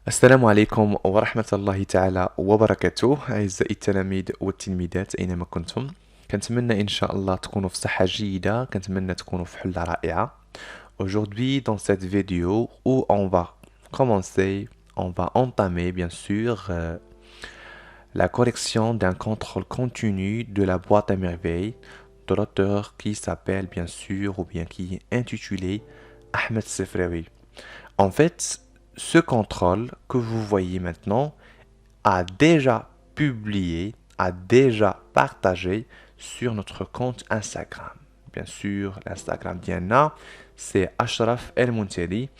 السلام عليكم ورحمة الله تعالى وبركاته أعزائي التلاميذ والتلميذات أينما كنتم. كنتمنى إن شاء الله تكونوا في صحة جيدة، كنتمنى تكونوا في حلة رائعة. Aujourd'hui, dans cette vidéo où on va commencer, on va entamer bien sûr la correction d'un contrôle continu de la boîte à merveilles de l'auteur qui s'appelle bien sûr ou bien qui est intitulé Ahmed Sefraoui. En fait, ce contrôle que vous voyez maintenant a déjà publié, a déjà partagé sur notre compte Instagram. Bien sûr, l'Instagram ديالنا c'est Ashraf El Munteri.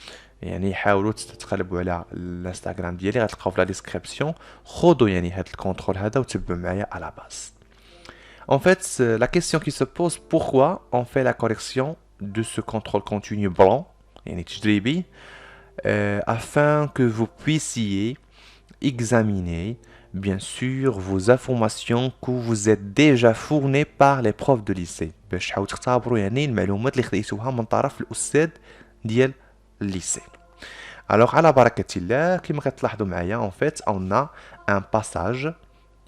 يعني حاولوا تتقلبوا على الانستغرام ديالي غتلقاو في لا ديسكريبسيون. خذوا يعني هذا الكونترول هذا وتبعوا معايا à la base. En fait, la question qui se pose, pourquoi on fait la correction de ce contrôle continu blanc يعني تجريبي afin que vous puissiez examiner bien sûr vos informations que vous êtes déjà fournies par les profs de lycée باش تحاولوا تختبروا يعني المعلومات اللي خديتوها من طرف الأستاذ ديال lycée. Alors على بركة الله كما كتلاحظوا معايا en fait on a un passage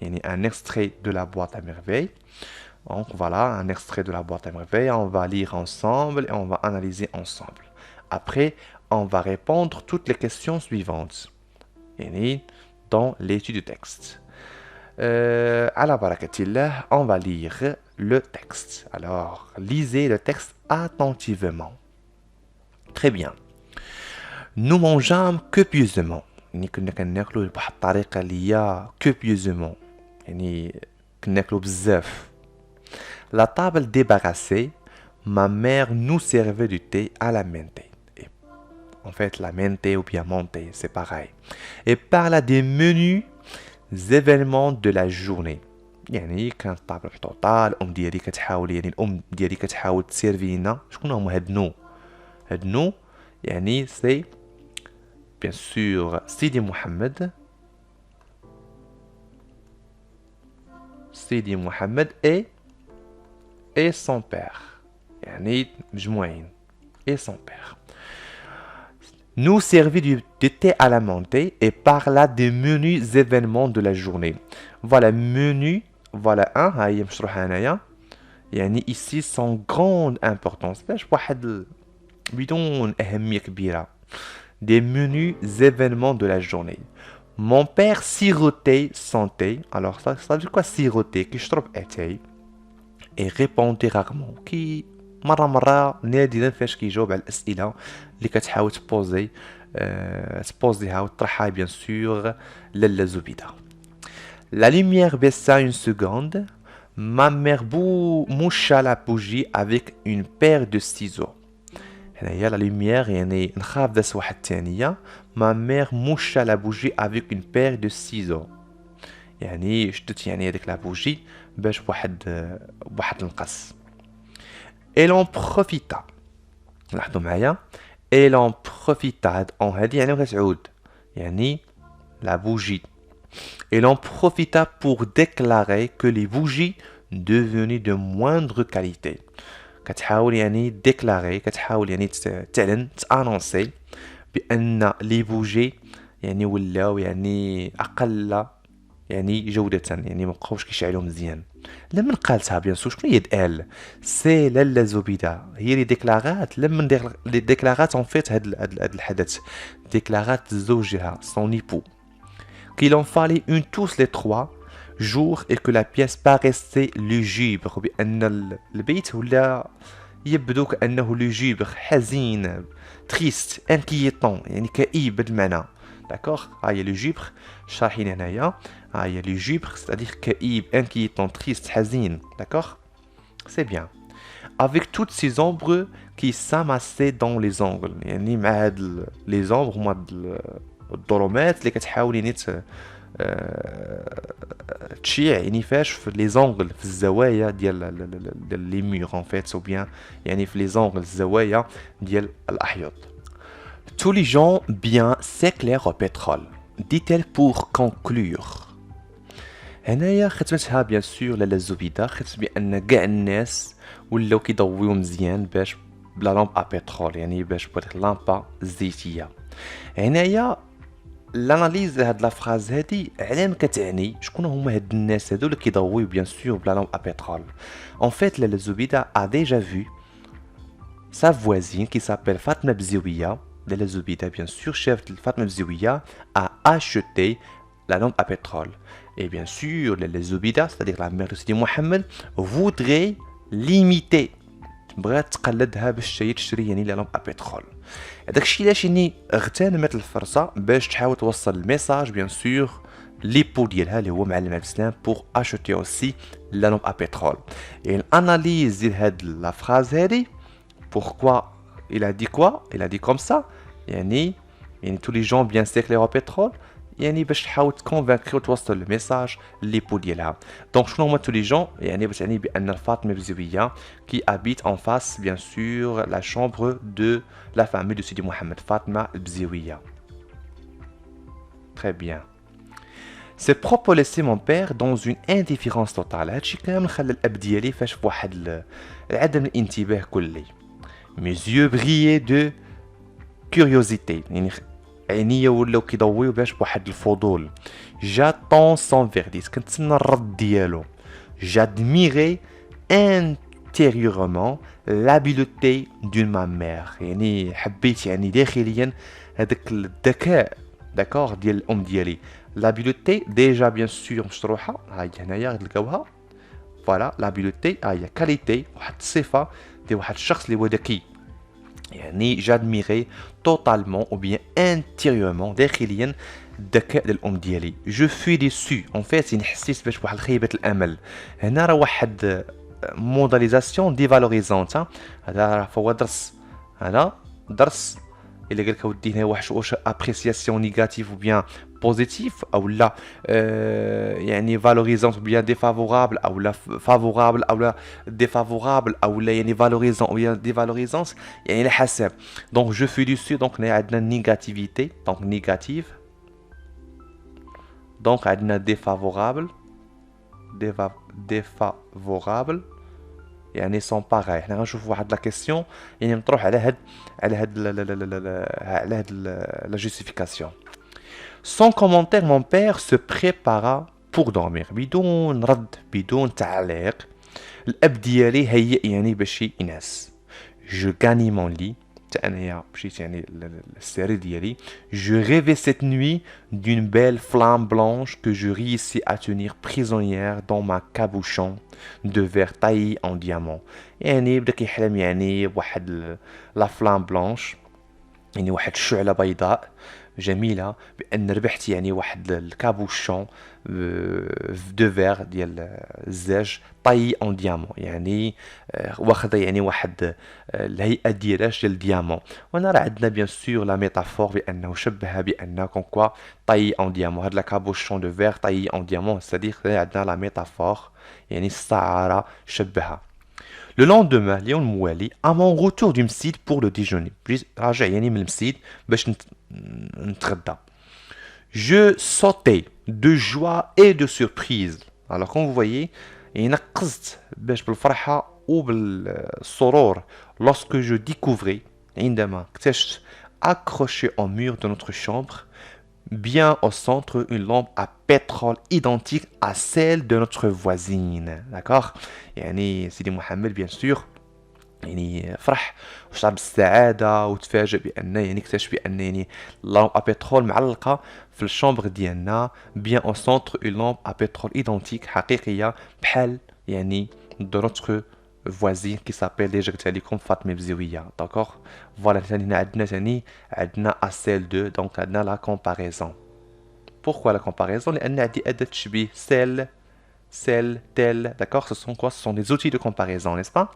يعني un extrait de la boîte à merveilles. Donc voilà un extrait de la boîte à merveilles, on va lire ensemble et on va analyser ensemble. Après on va répondre toutes les questions suivantes يعني dans l'étude du texte. على بركة الله on va lire le texte. Alors lisez le texte attentivement. Très bien. Nous mangeâmes copieusement. يعني كنا كناكلو بواحد الطريقة اللي هي copieusement. يعني كناكلو بزاف. La table débarrassée, ma mère nous servait du thé à la menthe. En fait, la menthe ou bien menthe, c'est pareil. Et parla des menus événements de la journée. يعني كانت طابلة محطوطة، الأم ديالي كتحاول يعني الأم ديالي كتحاول تسيرفينا شكون هما هاد نو؟ هاد نو يعني سي bien sûr سيدي محمد et son père يعني مجموعين et son père. Nous servit du thé à la menthe et parla des menus événements de la journée. Voilà, menu, voilà un, هاي مشروحة هنايا. يعني ici sans grande importance. باش واحد بدون أهمية كبيرة. Des menus événements de la journée. Mon père sirotait son thé. Alors ça veut dire quoi siroter? كيشرب اتاي. Et répondait rarement. qui مرة نادرا فاش كيجاوب على الأسئلة اللي كتحاول تبوزيها وتطرحها bien sûr لالا زبيدة. La lumière baissa une seconde. Ma mère moucha la bougie avec une paire de ciseaux. هنايا la lumière يعني نخاف داس واحد الثانية. Ma mère moucha la bougie avec une paire de ciseaux. يعني شدت يعني هذيك لا بوجي باش بواحد المقص. Elle en profita. لاحظوا معايا. Elle en profita. هذه يعني كتعود. يعني la bougie. Elle en profita pour déclarer que les bougies devenaient de moindre qualité. كتحاول يعني déclarer كتحاول يعني تعلن تانونسي بأن les bougies يعني ولاو يعني أقل يعني جودة يعني مبقاوش كيشعلو مزيان. لمن قالتها بيان سور شكون هي دال سي لالا زبيدة هي اللي ديكلاغات لمن ديكلاغات اون فيت هاد الحدث ديكلاغات زوجها son époux qu'il en fallait une tous les 3 jours et que la pièce paraissait lugubre بأن البيت ولا يبدو كأنه lugubre حزين triste inquiétant يعني كئيب بالمعنى. D'accord. Ah, il y a le lugubre, شارحين هنايا. Ah, il y a le lugubre, c'est-à-dire كئيب, inquiétant, triste, حزين. D'accord. C'est bien. Avec toutes ces ombres qui s'amassaient dans les angles. يعني مع هاد les ombres هما الظلمات اللي كتحاول يعني تشيع يعني فاش في les angles في الزوايا ديال les murs en fait ou bien يعني في les angles الزوايا ديال الأحياط. Tous les gens bien s'éclairent au pétrole, dit-elle pour conclure. هنايا ختمتها بيان سور لالا الزبيدة ختمت بأن كاع الناس ولاو كيضويو مزيان باش بلا لامب ا بترول يعني باش بهاديك اللامبة الزيتية. هنايا l'analyse de هاد la phrase هادي علاه ما كتعني شكون هما هاد الناس هادو اللي كيضويو bien sûr بلا لامب à pétrole. En fait Lala Zoubida a déjà vu sa voisine qui s'appelle Fatma Bzioia. Lala Zoubida bien sûr chef de Fatma Bzioia a acheté la lampe à pétrole. Et bien sûr Lala Zoubida, c'est-à-dire la mère de Sidi Mohamed, voudrait limiter بغات تقلدها باش تشري يعني لا لامب ا بترول. هذاك الشيء علاش يعني اغتنمت الفرصه باش تحاول توصل الميساج بيان سور ليبو ديالها اللي هو معلم عبد السلام بور اشوتي اوسي لا لامب ا بترول. يعني الاناليز ديال هاد لا فراز هادي pourquoi il a dit quoi il a dit comme ça يعني tous les gens bien s'éclairent au pétrole يعني باش تحاول تكونفانكري وتوصل الميساج ليبو ديالها. دونك شنو هما tous les gens يعني باش يعني بان فاطمه بزويه qui habite en face bien sûr la chambre de la famille de Sidi Mohamed Fatma Bzioia. Très bien. Ces propos laissaient mon père dans une indifférence totale. هادشي كامل خلى الاب ديالي فاش فواحد عدم الانتباه كلي. Mes yeux brillaient de curiosité. يعني عينيا ولاو كيضويو باش بواحد الفضول. J'attends son verdict. كنتسنى الرد ديالو. J'admirais intérieurement l'habileté d'une ma mère. يعني حبيت يعني داخليا هذاك الذكاء داكور ديال الام ديالي. L'habileté déjà bien sûr مشروحه ها هي هنايا غتلقاوها. فوالا l'habileté هي كاليتي واحد الصفه ديال واحد الشخص اللي هو ذكي. يعني j'admirais totalement ou bien intérieurement داخليا الذكاء ديال الام ديالي. Je fus déçu en fait يعني حسيت باش بواحد خيبه الامل. هنا راه واحد موداليزاسيون ديفالوريزونت. هذا راه فهو درس. هذا درس الا قال لك اودي هنا واش ابريسياسيون نيجاتيف او بيان بوزيتيف او لا يعني فالوريزونت او بيان ديفافورابل او لا فافورابل او لا ديفافورابل او لا يعني فالوريزون او بيان ديفالوريزونس يعني على حسب. دونك جو في ديسو دونك هنا عندنا نيجاتيفيتي دونك نيجاتيف دونك عندنا ديفافورابل ديفافورابل يعني سون باغاي. حنا غنشوفوا واحد لا كيسيون يعني مطروح على هاد لا جوستيفيكاسيون. Sans commentaire mon père se prépara pour dormir. بدون رد بدون تعليق الاب ديالي هيئ يعني باش ينعس. Je gagnais mon lit. حتى انايا مشيت يعني للسرير ديالي. Je rêvais cette nuit d'une belle flamme blanche que je réussis à tenir prisonnière dans ma cabochon de verre taillé en diamant. يعني بدا كيحلم يعني بواحد لا فلام بلانش يعني واحد الشعلة بيضاء جميلة بأن ربحت يعني واحد الكابوشون دو فير ديال الزاج طاي اون ديامون يعني واخده يعني واحد الهيئة ديالاش ديال الديامون. وانا راه عندنا بيان سور لا ميتافور بأنه شبهها بأن كون كوا طاي اون ديامون. هاد لا كابوشون دو فير طاي اون ديامون سادير عندنا لا ميتافور يعني السعارة شبهها. Le lendemain, اليوم الموالي, à mon retour du مسجد pour le déjeuner. راجع يعني من المسجد باش نتغدى. Je sautais de joie et de surprise. Alors comme vous voyez, نقزت باش بالفرحة وبالسرور lorsque je découvrais عندما اكتشفت accroché au mur de notre chambre bien au centre une lampe à pétrole identique à celle de notre voisine. D'accord? يعني سيدي محمد bien sûr يعني فرح وشعر بالسعادة وتفاجأ بأن يعني اكتشف بأن يعني لامب à pétrole معلقة في الشامبر ديالنا bien au centre une lampe à pétrole identique حقيقية بحال يعني de notre voisine qui s'appelle déjà قلت لكم فاطمة بزوية. داكوغ فوالا ثاني هنا عندنا à celle de donc عندنا la comparaison. Pourquoi la comparaison? لأن عندي أداة تشبيه celle, tel, d'accord? Ce sont quoi? Ce sont des outils de comparaison, n'est-ce pas?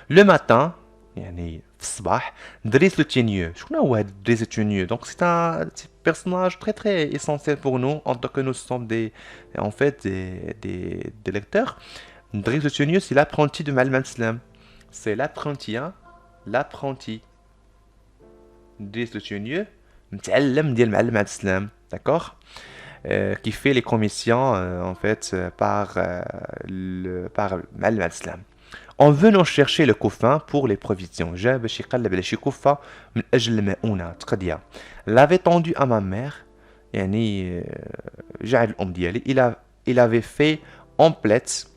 Le matin يعني في الصباح دريس لو تينيو. شكون هو هاد دريس لو تينيو؟ donc c'est un personnage très très essentiel pour nous en tant que nous sommes en fait des lecteurs. Driss le Tuniu, c'est l'apprenti de Malem Islam. C'est l'apprenti, hein? L'apprenti. Driss le Tuniu, متعلم ديال معلم عبد السلام, d'accord? Qui fait les commissions en fait par معلم عبد السلام. En venant chercher le couffin pour les provisions. جا باش يقلب على شي كفة من أجل المؤونة تقدية. L'avait tendu à ma mère. يعني جعل الأم ديالي il avait fait omelette.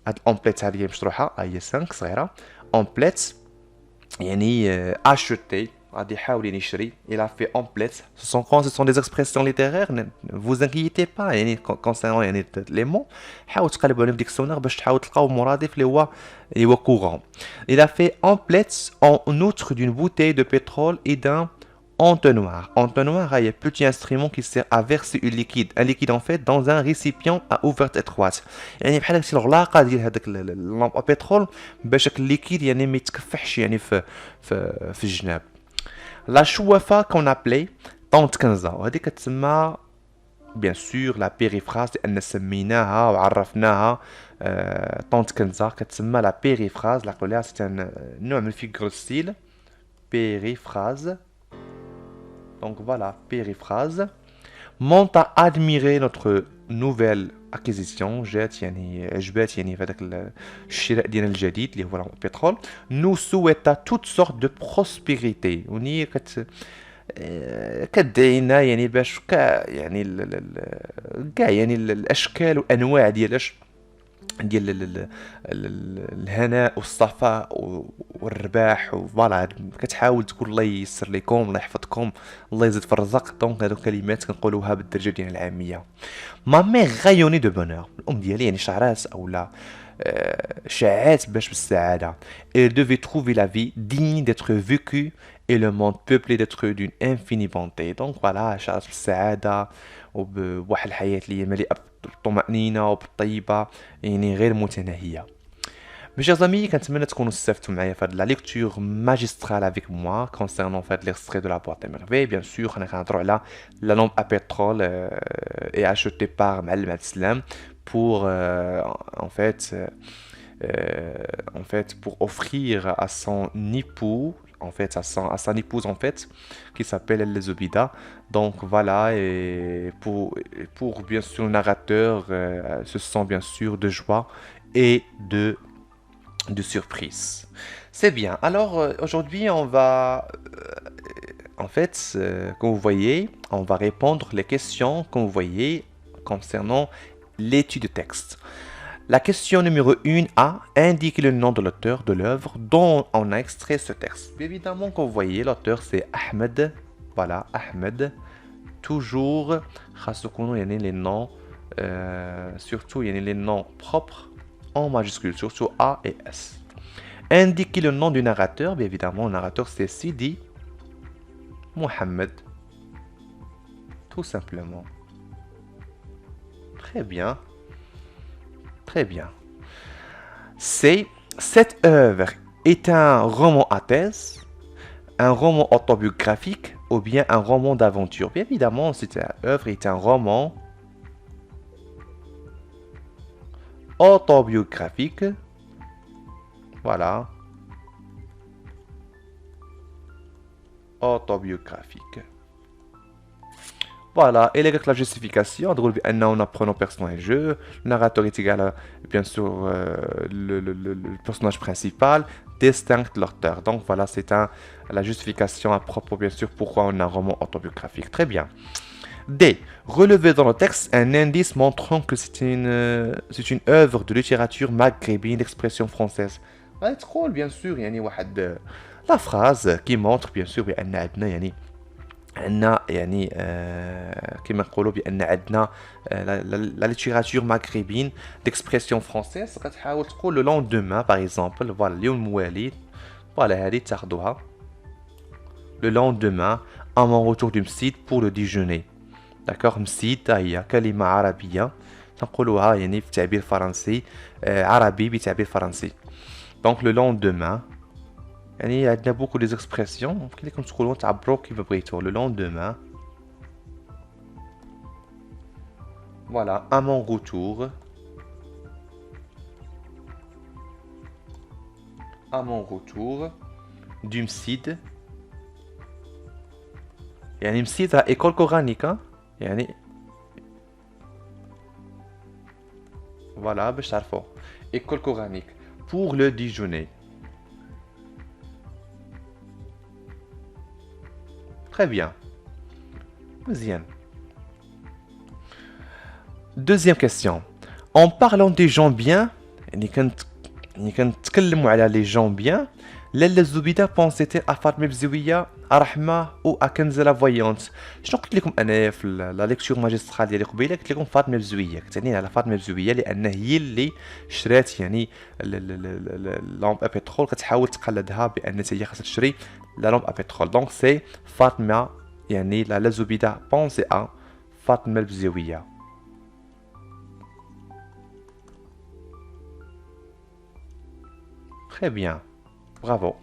هاد الأومبليت هذه مشطروحة هي 5 صغيرة. omelette يعني acheter غادي يحاول يعني يشري. il a fait omelette. Ce sont des expressions littéraires. Ne vous inquiétez pas يعني concernant يعني les mots. حاول تقلبوا عليهم في ديكسيونير باش تحاول تلقاو مرادف اللي هو courant. il a fait omelette en outre d'une bouteille de pétrole et d'un entonnoir. Entonnoir, il y a un petit instrument qui sert à verser un liquide. Un liquide en fait dans un récipient à ouverture étroite. يعني بحال هكا الغلاقه ديال هذاك اللامب بترول باش هاك الليكيد يعني ما يتكفحش يعني في الجناب. لا شوافه كون ابلي طونت كنزه وهذه كتسمى بيان سور لا بيريفراز لان سميناها وعرفناها. طونت كنزه كتسمى لا بيريفراز لا قولها سي ان نوع من فيغور ستيل périphrase. Donc voilà, périphrase. Monte à admirer notre nouvelle acquisition. جات يعني عجبات يعني في هذاك الشراء ديالنا الجديد اللي هو البترول. Nous souhaita toutes sortes de prospérité. وني كدعينا يعني باش يعني كاع يعني الاشكال وانواع ديال الهناء والصفاء والرباح وفوالا كتحاول تقول الله ييسر لكم الله يحفظكم الله يزيد في الرزق. دونك هادو كلمات كنقولوها بالدرجه ديالنا العاميه. ما مي غايوني دو بونور الام ديالي يعني شعرات اولا شاعات باش بالسعاده. elle devait trouver la vie digne d'être vécue et le monde peuplé d'être d'une infinie bonté. دونك فوالا شعرات بالسعاده وبواحد الحياه اللي هي مليئه بالطمأنينة وبالطيبة يعني غير متناهية. Mes chers amis, كنتمنى تكونوا استفدتوا معايا في هاد لا ليكتور ماجسترال avec moi concernant fait l'extrait de la boîte à merveilles. Bien sûr, حنا كنهضروا على la lampe à pétrole et achetée par معلم عبد السلام pour en fait pour offrir à son époux en fait à son épouse en fait qui s'appelle El Zobida. Donc voilà, et pour bien sûr le narrateur se sent bien sûr de joie et de surprise. C'est bien. Alors aujourd'hui on va en fait comme vous voyez on va répondre les questions comme vous voyez concernant l'étude de texte. La question numéro 1A indique le nom de l'auteur de l'œuvre dont on a extrait ce texte. Bien évidemment, comme vous voyez, l'auteur c'est Ahmed. Voilà, Ahmed. Toujours, les noms, surtout les noms propres en majuscule, surtout A et S. Indiquer le nom du narrateur. Bien évidemment, le narrateur c'est Sidi Mohamed. Tout simplement. Très bien. Très bien. Cette œuvre est un roman à thèse, un roman autobiographique ou bien un roman d'aventure. Bien évidemment, cette œuvre est un roman autobiographique. Voilà. Autobiographique. Voilà, et la justification, on apprend nos personnages, le narrateur est égal à, bien sûr, le personnage principal, distinct de l'auteur. Donc voilà, c'est la justification à propos, bien sûr, pourquoi on a un roman autobiographique. Très bien. D. Relever dans le texte un indice montrant que c'est une œuvre de littérature maghrébine d'expression française. تقول bien sûr يعني واحد la phrase qui montre bien sûr بأن عندنا يعني عندنا يعني كما نقولوا بان عندنا لا ليتيراتور ماغريبين ديكسبرسيون فرونسيز كتحاول تقول لو لوندومان باغ اكزومبل فوالا اليوم الموالي فوالا هذه تاخذوها لو لوندومان ا مون روتور دو مسيد بور لو ديجوني داكوغ مسيد هي كلمه عربيه تنقولوها يعني في تعبير فرنسي عربي بتعبير فرنسي دونك لو لوندومان يعني عندنا بوكو دي زيكسبرسيون كاين اللي كنقولوا تعبروا كيما بغيتو لو لوندومان فوالا ا مون روتور دو مسيد يعني مسيد راه ايكول كورانيك يعني فوالا باش تعرفوا ايكول كورانيك pour le déjeuner. Très bien. مزيان. Deuxième question. En parlant des gens bien, يعني كنتكلموا على les gens bien, لالا الزبيدة بونسيتي فاطمة بزوية رحمة و أكنزة لا فويونت. شنو قلت لكم انايا في لا ليكتور ماجسترال ديالي قبيله؟ قلت لكم فاطمة بزوية، كتعني على فاطمة بزوية لان هي اللي شرات يعني لامب بترول، كتحاول تقلدها بان هي خاصها تشري لا لامب بترول. دونك سي فاطمة يعني لا زبيدة بونسي فاطمة بزوية. Très bien, bravo.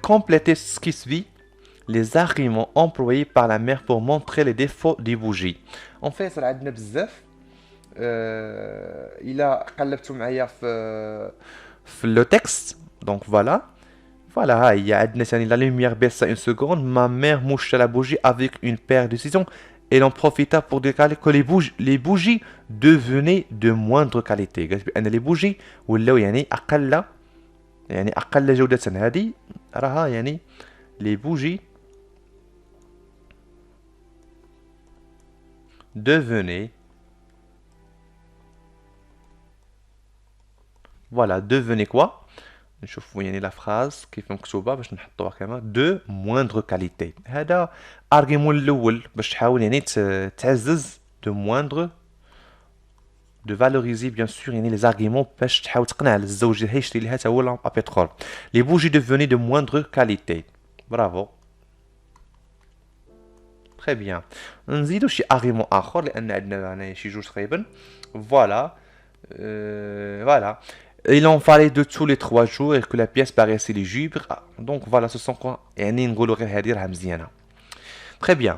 Complétez ce qui suit les arguments employés par la mère pour montrer les défauts des bougies. En fait, راه عندنا بزاف. إلا قلبتوا معايا في le texte. Donc voilà. Voilà, ها هي عندنا ثاني la lumière baissa une seconde. Ma mère moucha la bougie avec une paire de ciseaux. Elle en profita pour décaler que les bougies devenaient de moindre qualité. قالت بأن les bougies ولاو يعني أقل جودة. هذه راها يعني les bougies devenaient voilà devenaient quoi. نشوفوا يعني لا فراز كيف مكتوبه باش نحطوها كمان دو موندر كاليتي. هذا ارغيمون الاول باش تحاول يعني تعزز دو موندر دو فالوريزي بيان سور يعني لي زارغيمون باش تحاول تقنع الزوج ديالها يشري لها حتى هو لامب بترول. لي بوجي ديفوني دو موندر كاليتي. برافو. تري بيان. نزيدو شي ارغيمون اخر لان عندنا هنايا شي جوج تقريبا. فوالا voilà. Il en fallait de tous les 3 jours et que la pièce paraissait légère. Donc voilà, ce sont quoi? يعني نقولوا غير هذه راها مزيانة. Très bien.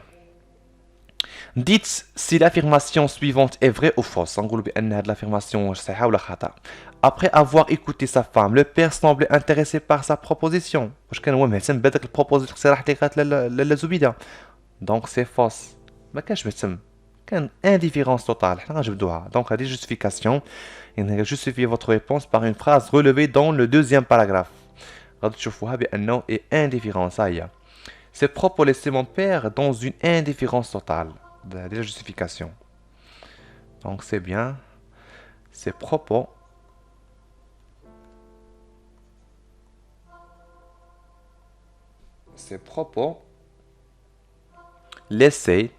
Dites si l'affirmation suivante est vraie ou fausse. نقولوا بأن هذه l'affirmation صحيحة ولا خطأ. Après avoir écouté sa femme, le père semblait intéressé par sa proposition. واش كان هو مهتم بهذاك البروبوزيشن اقتراح اللي قالت لالا زبيدة. Donc c'est fausse. ما كانش مهتم. كان indifférence totale. حنا غنجبدوها. Donc هذه justification. Justifiez votre réponse par une phrase relevée dans le deuxième paragraphe. غادي تشوفوها بأنه est indifférence. هي. Ces propos laissaient mon père dans une indifférence totale. هذه la justification. Donc c'est bien. Ces propos laissaient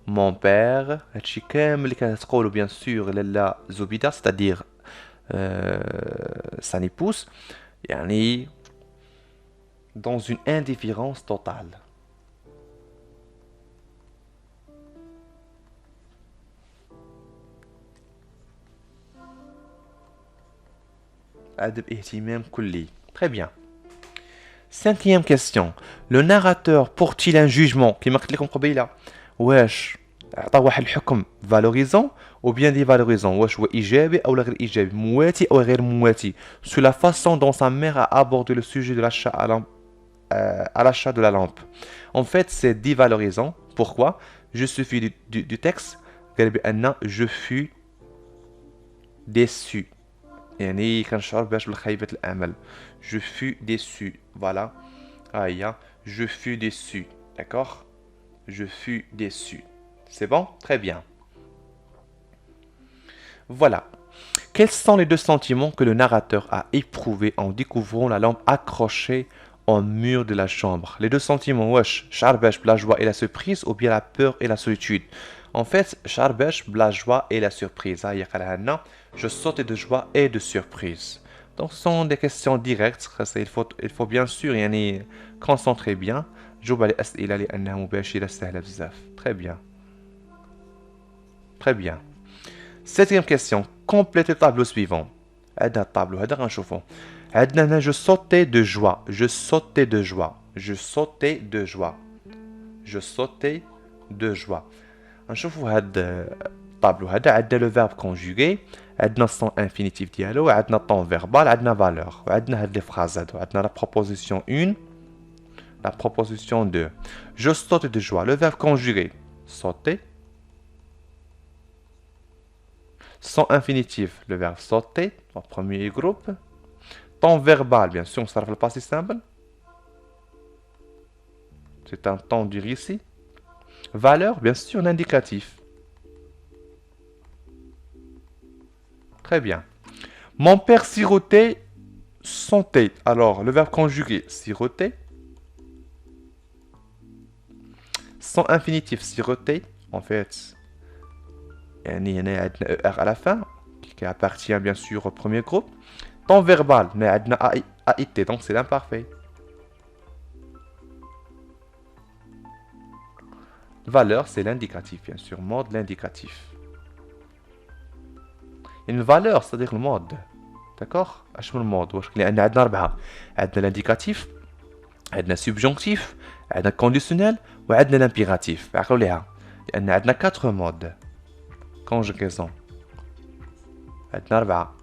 mon père هادشي كامل اللي كانت تقولو bien sûr لالا زبيدة c'est-à-dire sa épouse يعني dans une indifférence totale. عدم اهتمام كلي. Très bien. Cinquième question. Le narrateur porte-t-il un jugement كما قلت لكم قبيله؟ واش عطى واحد الحكم valorisant ou bien dévalorisant؟ واش هو ايجابي او غير ايجابي، مواتي او غير مواتي sur la façon dont sa mère a abordé le sujet de l'achat à l'achat de la lampe. En fait c'est dévalorisant. Pourquoi? Je suffis du texte قال بأن je fus déçu يعني كنشعر باش بالخيبة الأمل. Je fus déçu. Voilà. هي je fus déçu. D'accord? Je fus déçu. C'est bon? Très bien. Voilà. Quels sont les deux sentiments que le narrateur a éprouvés en découvrant la lampe accrochée au mur de la chambre? Les deux sentiments, wesh, Charbesh, la joie et la surprise, ou bien la peur et la solitude? En fait, Charbesh, la joie et la surprise. Je sautais de joie et de surprise. Donc, ce sont des questions directes. Il faut bien sûr يعني concentrer bien. جاوب على الأسئلة لأنها مباشرة سهلة بزاف. Très bien. Très bien. Septième question. Complétez le tableau suivant. عندنا الطابلو هذا غنشوفو. عندنا هنا je sautais de joie. Je sautais de joie. Je sautais de joie. Je sautais de joie. غنشوفو هاد الطابلو هذا. عندنا le verbe conjugué. عندنا الصون infinitif ديالو. عندنا temps verbal. عندنا valeur. وعندنا هاد لي فراز هادو. عندنا la proposition 1. La proposition 2. Je sautais de joie. Le verbe conjugué. Sauter. Sans infinitif. Le verbe sauter. Au premier groupe. Temps verbal. Bien sûr, on s'arrête le passé simple. C'est un temps dire ici. Valeur, bien sûr, l'indicatif. Très bien. Mon père sirotait son thé. Alors, le verbe conjugué, siroter. Sans infinitif, siroter. En fait, il y a un ER à la fin, qui appartient bien sûr au premier groupe. Temps verbal, il y a un AIT, donc c'est l'imparfait. Valeur, c'est l'indicatif, bien sûr. Mode, l'indicatif. Une valeur, c'est-à-dire le mode. D'accord? شنو المود واش لان عندنا اربعه عندنا الانديكاتيف عندنا السبجونكتيف عندنا الكونديسيونيل وعندنا الامبيراتيف عقلوا ليها لان عندنا 4 مود كونجوغيزون عندنا اربعه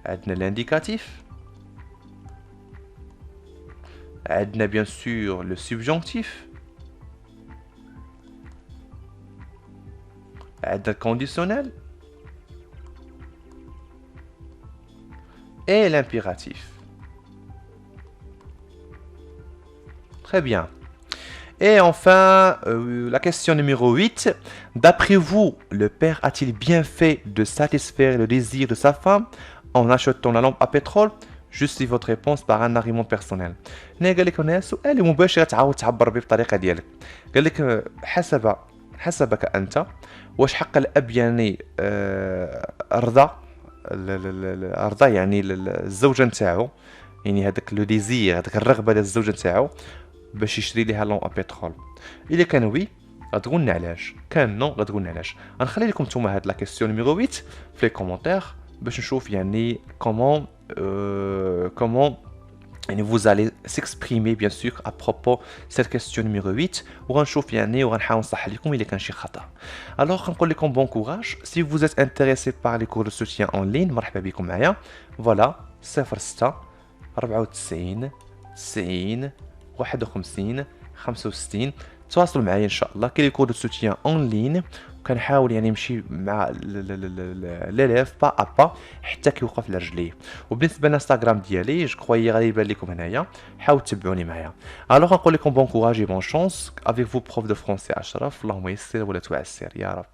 عندنا الانديكاتيف عندنا بيان سور لو سبجونكتيف عندنا الكونديسيونيل et l'impératif. Très bien. Et enfin, la question numéro 8. D'après vous, le père a-t-il bien fait de satisfaire le désir de sa femme en achetant la lampe à pétrole? Justifie votre réponse par un argument personnel. هنا قال لك هنا سؤال مباشر تعاود تعبر به بالطريقه ديالك. قال لك حسبك انت واش حق الاب يعني رضا رضا يعني الزوجه نتاعو يعني هذاك لو ديزير هذاك الرغبه ديال الزوجه نتاعو باش يشري ليها لون بترول. الا كان وي غتقولنا علاش، كان نو غتقولنا علاش. غنخلي لكم نتوما هاد لا كيسيون نيميرو 8 في لي كومونتير باش نشوف يعني كومون يعني vous allez s'exprimer bien sûr à propos de cette question numéro 8 وغنشوف يعني وغنحاول نصحح لكم الا كان شي خطا. Alors نقول لكم bon courage. Si vous êtes intéressé par les cours de soutien en ligne مرحبا بكم معايا. Voilà 06 94 90 51 65 تواصلوا معايا ان شاء الله. كاين لي كور دو سوتيان اون لين وكنحاول يعني نمشي مع ليليف با ا با حتى كيوقف على رجليه. وبالنسبه للانستغرام ديالي جو كروي غادي يبان لكم هنايا حاولوا تتبعوني معايا. الوغ نقول لكم بون كوراج اي بون شانس افيك فو بروف دو فرونسي اشرف. اللهم يسر ولا تعسر يا رب.